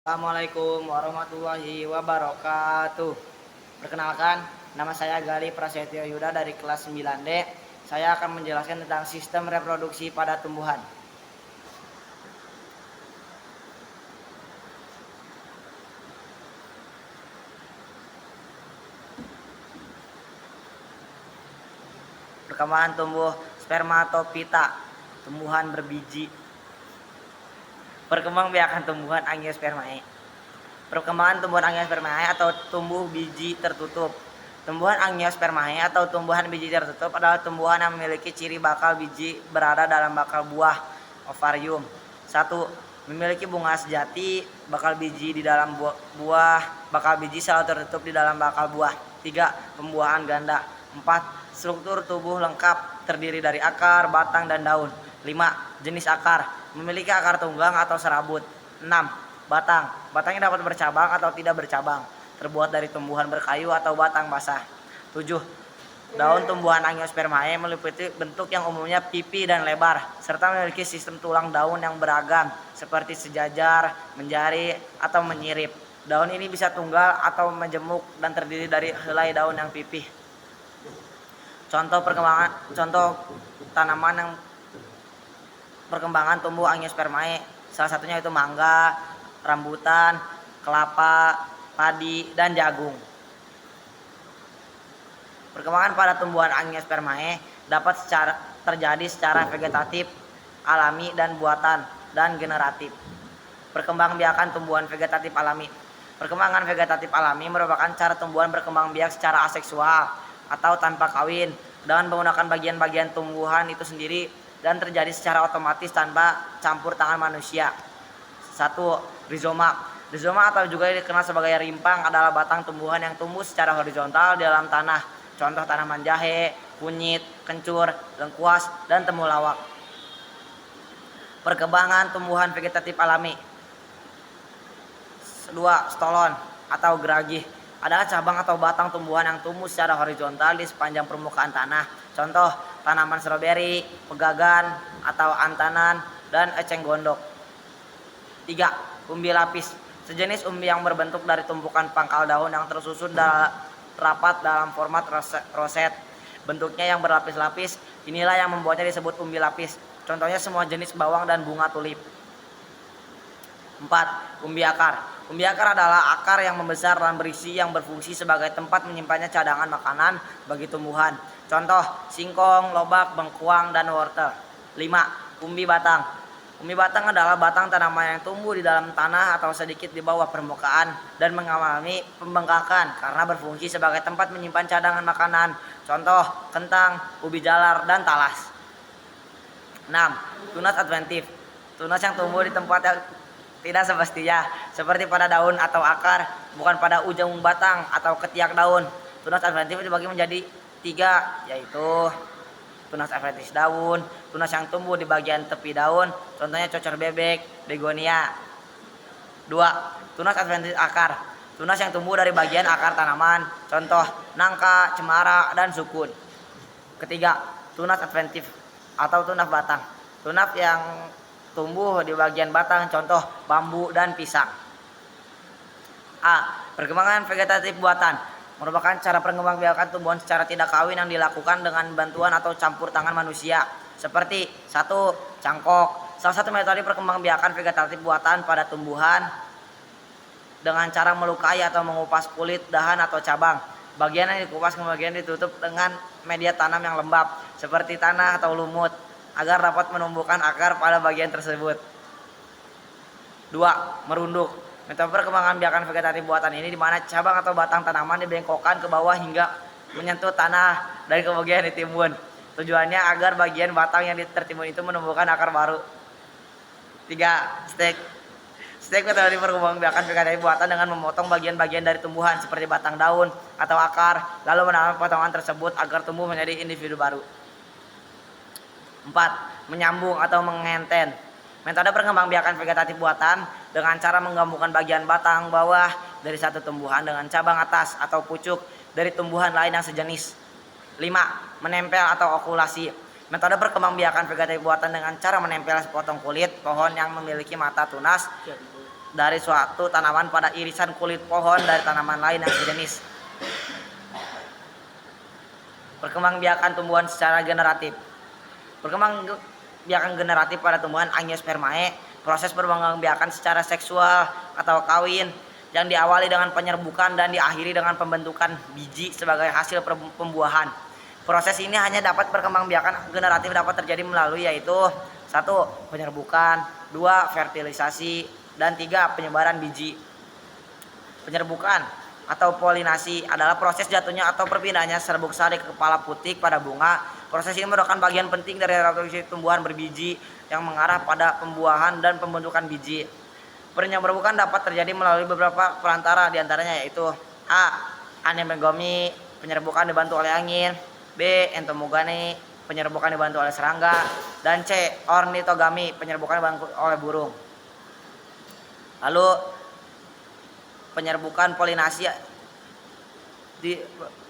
Assalamualaikum warahmatullahi wabarakatuh. Perkenalkan, nama saya Gali Prasetyo Yuda dari kelas 9D. Saya akan menjelaskan tentang sistem reproduksi pada tumbuhan. Perkembangan tumbuh spermatopita, tumbuhan berbiji. Perkembangbiakan tumbuhan Angiospermae. Perkembangan tumbuhan Angiospermae atau tumbuh biji tertutup. Tumbuhan Angiospermae atau tumbuhan biji tertutup adalah tumbuhan yang memiliki ciri bakal biji berada dalam bakal buah ovarium. 1. Memiliki bunga sejati, bakal biji di dalam buah, bakal biji selalu tertutup di dalam bakal buah. 3. Pembuahan ganda. 4. Struktur tubuh lengkap, terdiri dari akar, batang, dan daun. 5. Jenis akar, memiliki akar tunggang atau serabut. 6. Batang, batangnya dapat bercabang atau tidak bercabang, terbuat dari tumbuhan berkayu atau batang basah. 7. Daun tumbuhan Angiospermae meliputi bentuk yang umumnya pipi dan lebar, serta memiliki sistem tulang daun yang beragam, seperti sejajar, menjari, atau menyirip. Daun ini bisa tunggal atau majemuk dan terdiri dari helai daun yang pipih. Contoh tanaman yang perkembangan tumbuh Angiospermae, salah satunya itu mangga, rambutan, kelapa, padi, dan jagung. Perkembangan pada tumbuhan Angiospermae dapat terjadi secara vegetatif, alami, dan buatan, dan generatif. Perkembangbiakan tumbuhan vegetatif alami. Perkembangan vegetatif alami merupakan cara tumbuhan berkembang biak secara aseksual atau tanpa kawin dengan menggunakan bagian-bagian tumbuhan itu sendiri dan terjadi secara otomatis tanpa campur tangan manusia. 1. Rizoma. Rizoma atau juga dikenal sebagai rimpang adalah batang tumbuhan yang tumbuh secara horizontal di dalam tanah. Contoh tanaman jahe, kunyit, kencur, lengkuas, dan temulawak. Perkembangan tumbuhan vegetatif alami. 2. Stolon atau geragih adalah cabang atau batang tumbuhan yang tumbuh secara horizontal di sepanjang permukaan tanah. Contoh tanaman stroberi, pegagan atau antanan, dan eceng gondok. 3. Umbi lapis, sejenis umbi yang berbentuk dari tumpukan pangkal daun yang tersusun rapat dalam format roset. Bentuknya yang berlapis-lapis, inilah yang membuatnya disebut umbi lapis. Contohnya semua jenis bawang dan bunga tulip. 4. Umbi akar. Umbi akar adalah akar yang membesar dan berisi yang berfungsi sebagai tempat menyimpannya cadangan makanan bagi tumbuhan. Contoh singkong, lobak, bengkuang, dan wortel. 5. Umbi batang. Umbi batang adalah batang tanaman yang tumbuh di dalam tanah atau sedikit di bawah permukaan dan mengalami pembengkakan karena berfungsi sebagai tempat menyimpan cadangan makanan. Contoh kentang, ubi jalar, dan talas. 6. Tunas adventif. Tunas yang tumbuh di tempat yang tidak semestinya, seperti pada daun atau akar, bukan pada ujung batang atau ketiak daun. Tunas adventif dibagi menjadi 3, yaitu tunas adventis daun, tunas yang tumbuh di bagian tepi daun, contohnya cocor bebek, begonia. 2. Tunas adventis akar. Tunas yang tumbuh dari bagian akar tanaman, contoh nangka, cemara, dan sukun. Ketiga, tunas adventif atau tunas batang. Tunas yang tumbuh di bagian batang, contoh bambu dan pisang. A. Perkembangan vegetatif buatan merupakan cara perkembangbiakan tumbuhan secara tidak kawin yang dilakukan dengan bantuan atau campur tangan manusia. Seperti 1. Cangkok. Salah satu metode perkembangbiakan vegetatif buatan pada tumbuhan dengan cara melukai atau mengupas kulit, dahan, atau cabang. Bagian yang dikupas kemudian ditutup dengan media tanam yang lembab seperti tanah atau lumut agar dapat menumbuhkan akar pada bagian tersebut. 2. Merunduk. Metode perkembangan biakan vegetatif buatan ini di mana cabang atau batang tanaman dibengkokkan ke bawah hingga menyentuh tanah dari kebagian ditimbun. Tujuannya agar bagian batang yang tertimbun itu menumbuhkan akar baru. 3. Stek. Stek metode perkembangan biakan vegetatif buatan dengan memotong bagian-bagian dari tumbuhan seperti batang daun atau akar, lalu menanam potongan tersebut agar tumbuh menjadi individu baru. 4. Menyambung atau mengenten. Metode perkembangbiakan vegetatif buatan dengan cara menggabungkan bagian batang bawah dari satu tumbuhan dengan cabang atas atau pucuk dari tumbuhan lain yang sejenis. 5. Menempel atau okulasi. Metode perkembangbiakan vegetatif buatan dengan cara menempel sepotong kulit pohon yang memiliki mata tunas dari suatu tanaman pada irisan kulit pohon dari tanaman lain yang sejenis. Perkembangbiakan tumbuhan secara generatif. Perkembangbiakan generatif pada tumbuhan Angiospermae, proses perkembangbiakan secara seksual atau kawin yang diawali dengan penyerbukan dan diakhiri dengan pembentukan biji sebagai hasil pembuahan. Proses ini hanya dapat perkembangbiakan generatif dapat terjadi melalui yaitu 1. Penyerbukan, 2. Fertilisasi, dan 3. Penyebaran biji. Penyerbukan atau polinasi adalah proses jatuhnya atau perpindahannya serbuk sari ke kepala putik pada bunga. Proses ini merupakan bagian penting dari reproduksi tumbuhan berbiji yang mengarah pada pembuahan dan pembentukan biji. Penyerbukan dapat terjadi melalui beberapa perantara, diantaranya yaitu A. Anemogami, penyerbukan dibantu oleh angin. B. Entomogami, penyerbukan dibantu oleh serangga. Dan C. Ornitogami, penyerbukan dibantu oleh burung. Lalu penyerbukan polinasi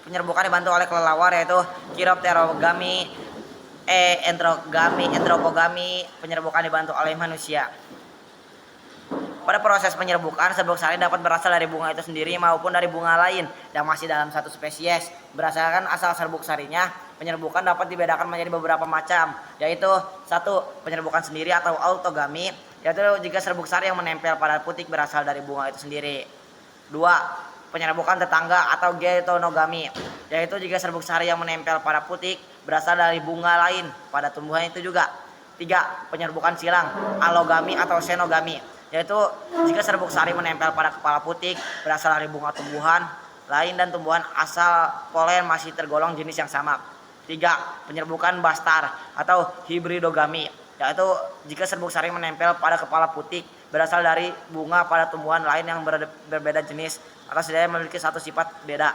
penyerbukan dibantu oleh kelelawar yaitu Chiropterogami, Entropogami, penyerbukan dibantu oleh manusia. Pada proses penyerbukan, serbuk sari dapat berasal dari bunga itu sendiri maupun dari bunga lain yang masih dalam satu spesies. Berdasarkan asal serbuk sarinya, penyerbukan dapat dibedakan menjadi beberapa macam, yaitu 1. Penyerbukan sendiri atau autogami, yaitu jika serbuk sari yang menempel pada putik berasal dari bunga itu sendiri. 2. Penyerbukan tetangga atau geitonogami, yaitu jika serbuk sari yang menempel pada putik berasal dari bunga lain pada tumbuhan itu juga. 3. Penyerbukan silang, alogami atau xenogami, yaitu jika serbuk sari menempel pada kepala putik berasal dari bunga tumbuhan lain dan tumbuhan asal polen masih tergolong jenis yang sama. 3. Penyerbukan bastar atau hibridogami, yaitu jika serbuk sari menempel pada kepala putik berasal dari bunga pada tumbuhan lain yang berbeda jenis atau setidaknya memiliki satu sifat beda.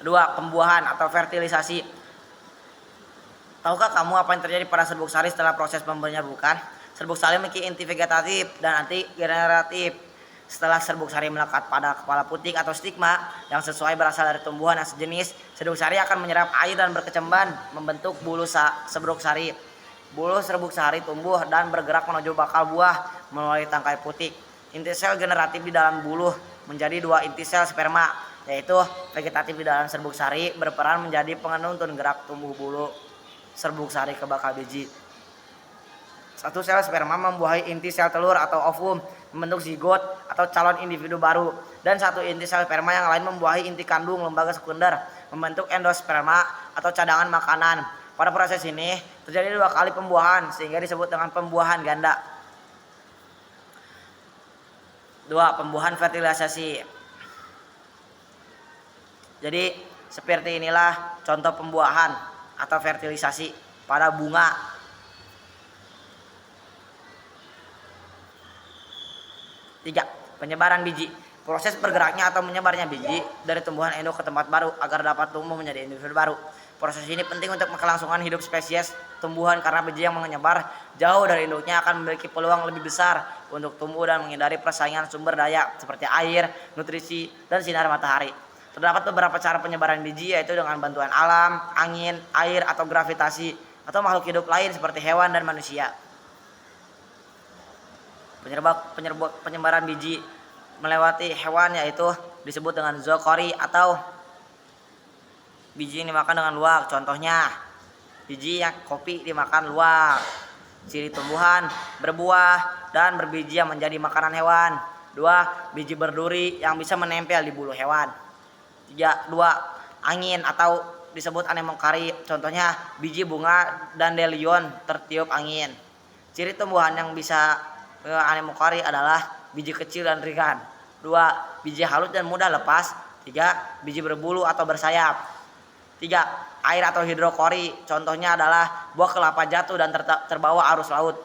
2. Pembuahan atau fertilisasi. Tahukah kamu apa yang terjadi pada serbuk sari setelah proses penyerbukan? Serbuk sari memiliki inti vegetatif dan anti generatif. Setelah serbuk sari melekat pada kepala putik atau stigma yang sesuai berasal dari tumbuhan yang sejenis, serbuk sari akan menyerap air dan berkecambah membentuk bulu serbuk sari. Bulu serbuk sari tumbuh dan bergerak menuju bakal buah melalui tangkai putik. Inti sel generatif di dalam bulu menjadi 2 inti sel sperma, yaitu vegetatif di dalam serbuk sari berperan menjadi penuntun gerak tumbuh bulu serbuk sari ke bakal biji. 1 sel sperma membuahi inti sel telur atau ovum membentuk zigot atau calon individu baru, dan 1 inti sel sperma yang lain membuahi inti kandung lembaga sekunder membentuk endosperma atau cadangan makanan. Pada proses ini terjadi 2 kali pembuahan sehingga disebut dengan pembuahan ganda. 2. Pembuahan fertilisasi. Jadi seperti inilah contoh pembuahan atau fertilisasi pada bunga. Tiga, penyebaran biji. Proses bergeraknya atau menyebarnya biji dari tumbuhan induk ke tempat baru agar dapat tumbuh menjadi individu baru. Proses ini penting untuk kelangsungan hidup spesies tumbuhan karena biji yang menyebar jauh dari induknya akan memiliki peluang lebih besar untuk tumbuh dan menghindari persaingan sumber daya seperti air, nutrisi, dan sinar matahari. Terdapat beberapa cara penyebaran biji yaitu dengan bantuan alam, angin, air, atau gravitasi, atau makhluk hidup lain seperti hewan dan manusia. Penyebaran biji melewati hewan yaitu disebut dengan zookori atau biji yang dimakan dengan luwak. Contohnya biji yang kopi dimakan luwak. Ciri tumbuhan berbuah dan berbiji yang menjadi makanan hewan. 2. Biji berduri yang bisa menempel di bulu hewan. 2. Angin atau disebut anemokari. Contohnya biji bunga dandelion tertiup angin. Ciri tumbuhan yang bisa anemokari adalah biji kecil dan ringan. 2. Biji halus dan mudah lepas. 3. Biji berbulu atau bersayap. 3. Air atau hidrokori. Contohnya adalah buah kelapa jatuh dan terbawa arus laut.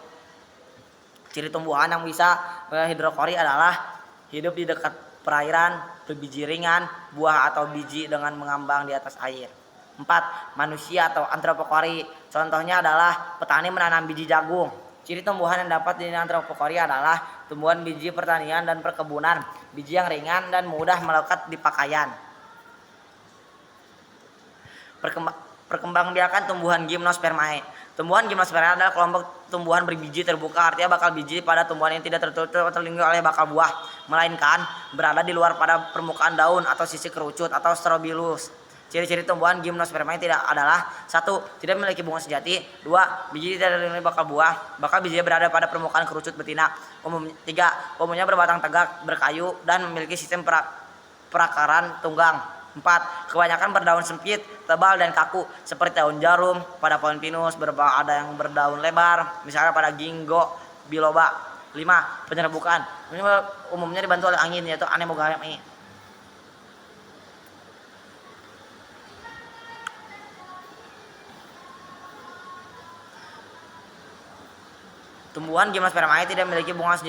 Ciri tumbuhan yang bisa hidrokori adalah hidup di dekat perairan, berbiji ringan, buah atau biji dengan mengambang di atas air. 4. Manusia atau antropokori. Contohnya adalah petani menanam biji jagung. Ciri tumbuhan yang dapat di antropokori adalah tumbuhan biji pertanian dan perkebunan, biji yang ringan dan mudah melekat di pakaian. Perkembangbiakan tumbuhan Gymnospermae. Tumbuhan Gymnospermae adalah kelompok tumbuhan berbiji terbuka, artinya bakal biji pada tumbuhan yang tidak tertutup atau terlindungi oleh bakal buah, melainkan berada di luar pada permukaan daun atau sisi kerucut atau strobilus. Ciri-ciri tumbuhan gimnospermae tidak adalah: 1. Tidak memiliki bunga sejati. 2. Biji tidak terlindungi bakal buah, bakal bijinya berada pada permukaan kerucut betina. 3. Umumnya berbatang tegak, berkayu, dan memiliki sistem perakaran tunggang. 4. Kebanyakan berdaun sempit, tebal, dan kaku, seperti daun jarum pada pohon pinus. Ada yang berdaun lebar, misalnya pada ginkgo biloba. 5. Penyerbukan. Umumnya dibantu oleh angin, yaitu anemogami. Tumbuhan gimnospermae tidak memiliki bunga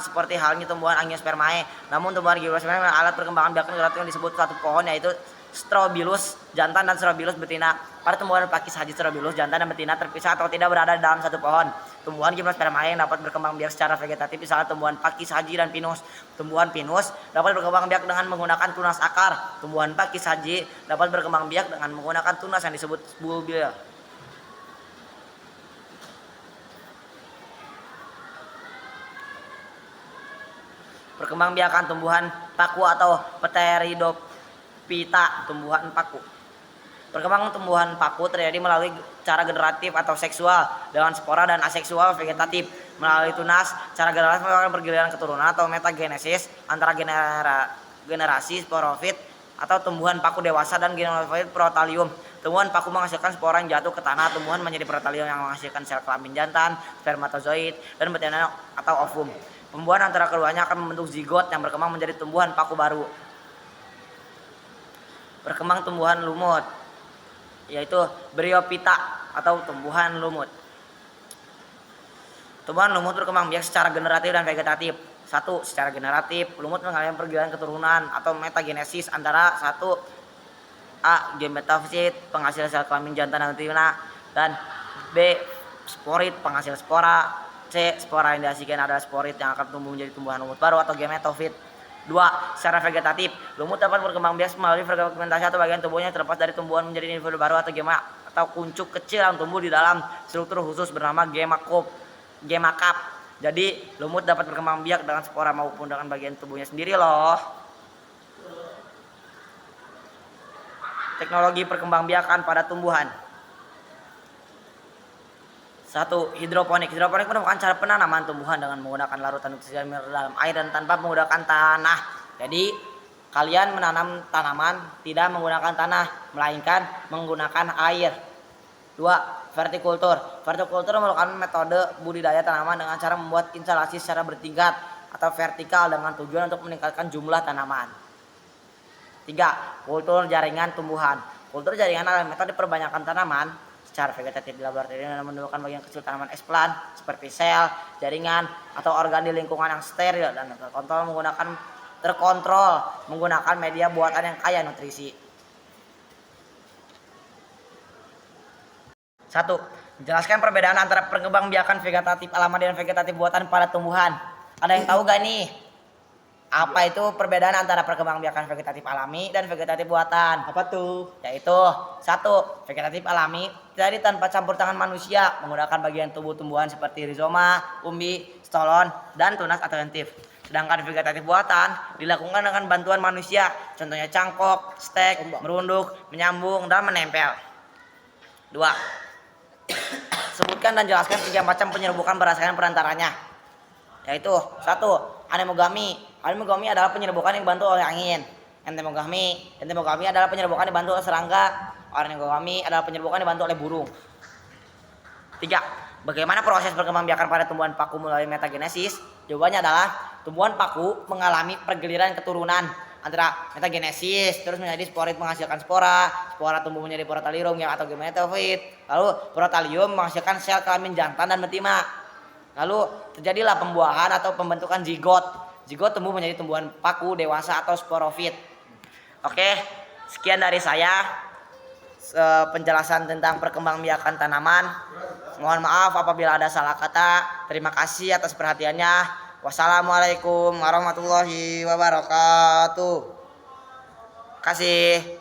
seperti halnya tumbuhan angiospermae. Namun tumbuhan gimnospermae memiliki alat perkembangan biakan gratis yang disebut satu pohon, yaitu strobilus jantan dan strobilus betina. Pada tumbuhan pakis haji, strobilus jantan dan betina terpisah atau tidak berada dalam satu pohon. Tumbuhan gimnospermae yang dapat berkembang biak secara vegetatif misalnya tumbuhan pakis haji dan pinus. Tumbuhan pinus dapat berkembang biak dengan menggunakan tunas akar. Tumbuhan pakis haji dapat berkembang biak dengan menggunakan tunas yang disebut bulbil. Perkembangbiakan tumbuhan paku atau Pteridophyta, tumbuhan paku. Perkembangan tumbuhan paku terjadi melalui cara generatif atau seksual dengan spora dan aseksual vegetatif melalui tunas. Cara generatif merupakan pergiliran keturunan atau metagenesis antara generasi sporofit atau tumbuhan paku dewasa dan generasi protalium. Tumbuhan paku menghasilkan spora yang jatuh ke tanah. Tumbuhan menjadi protalium yang menghasilkan sel kelamin jantan, spermatozoid, dan betina atau ovum. Pembuahan antara keduanya akan membentuk zigot yang berkembang menjadi tumbuhan paku baru. Berkembang tumbuhan lumut, yaitu Bryophyta atau tumbuhan lumut. Tumbuhan lumut berkembang biak secara generatif dan vegetatif. 1. Secara generatif, lumut mengalami pergiliran keturunan atau metagenesis antara 1. A. Gemetofisit, penghasil sel kelamin jantan dan betina, dan B. Sporit, penghasil spora. C. Spora yang dihasilkan adalah sporit yang akan tumbuh menjadi tumbuhan lumut baru atau gemetofit. 2. Secara vegetatif, lumut dapat berkembang biak melalui fragmentasi atau bagian tubuhnya terlepas dari tumbuhan menjadi individu baru atau gema atau kuncup kecil yang tumbuh di dalam struktur khusus bernama gemakap. Jadi lumut dapat berkembang biak dengan spora maupun dengan bagian tubuhnya sendiri loh. Teknologi perkembangbiakan pada tumbuhan. 1. Hidroponik. Hidroponik merupakan cara penanaman tumbuhan dengan menggunakan larutan nutrisi dalam air dan tanpa menggunakan tanah. Jadi kalian menanam tanaman tidak menggunakan tanah, melainkan menggunakan air. 2. Vertikultur. Vertikultur merupakan metode budidaya tanaman dengan cara membuat instalasi secara bertingkat atau vertikal dengan tujuan untuk meningkatkan jumlah tanaman. 3. Kultur jaringan tumbuhan. Kultur jaringan adalah metode perbanyakan tanaman secara vegetatif di laboratorium dan menentukan bagian kecil tanaman eksplan seperti sel, jaringan, atau organ di lingkungan yang steril dan terkontrol menggunakan media buatan yang kaya nutrisi. 1. Jelaskan perbedaan antara perkembangbiakan vegetatif alami dan vegetatif buatan pada tumbuhan. Ada yang tahu gak nih? Apa itu perbedaan antara perkembangbiakan vegetatif alami dan vegetatif buatan? Apa tuh? Yaitu 1. Vegetatif alami terjadi tanpa campur tangan manusia menggunakan bagian tubuh tumbuhan seperti rizoma, umbi, stolon, dan tunas adventif. Sedangkan vegetatif buatan dilakukan dengan bantuan manusia, contohnya cangkok, stek, merunduk, menyambung, dan menempel. 2. Sebutkan dan jelaskan 3 macam penyerbukan berdasarkan perantaranya. Yaitu 1. Anemogami. Anemogami adalah penyerbukan yang dibantu oleh angin. Entomogami adalah penyerbukan dibantu oleh serangga. Ornitogami adalah penyerbukan dibantu oleh burung. 3. Bagaimana proses perkembangbiakan pada tumbuhan paku melalui metagenesis? Jawabannya adalah tumbuhan paku mengalami pergiliran keturunan antara metagenesis, terus menjadi sporit menghasilkan spora, spora tumbuh menjadi protalium atau gemetofit, lalu protalium menghasilkan sel kelamin jantan dan betina. Lalu terjadilah pembuahan atau pembentukan zigot. Zigot tumbuh menjadi tumbuhan paku dewasa atau sporofit. Oke, sekian dari saya penjelasan tentang perkembangbiakan tanaman. Mohon maaf apabila ada salah kata. Terima kasih atas perhatiannya. Wassalamualaikum warahmatullahi wabarakatuh. Kasih.